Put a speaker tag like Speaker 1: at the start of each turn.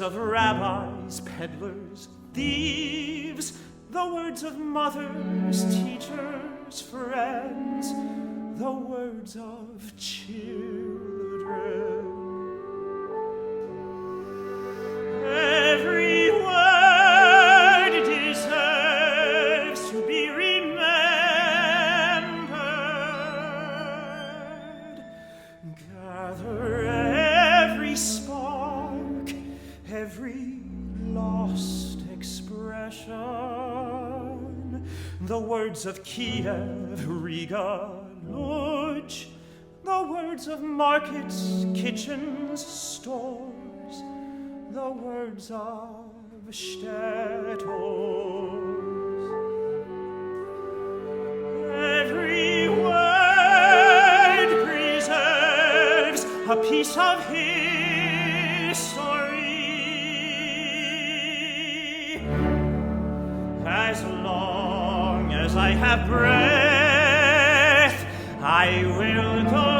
Speaker 1: words of rabbis, peddlers, thieves, the words of mothers, teachers, friends, the words of children. Every word deserves to be remembered. Gather every spark, every lost expression. The words of Kiev, Riga, Lodz, the words of markets, kitchens, stores, the words of shtetls. Every word preserves a piece of history. As long as I have breath, I will go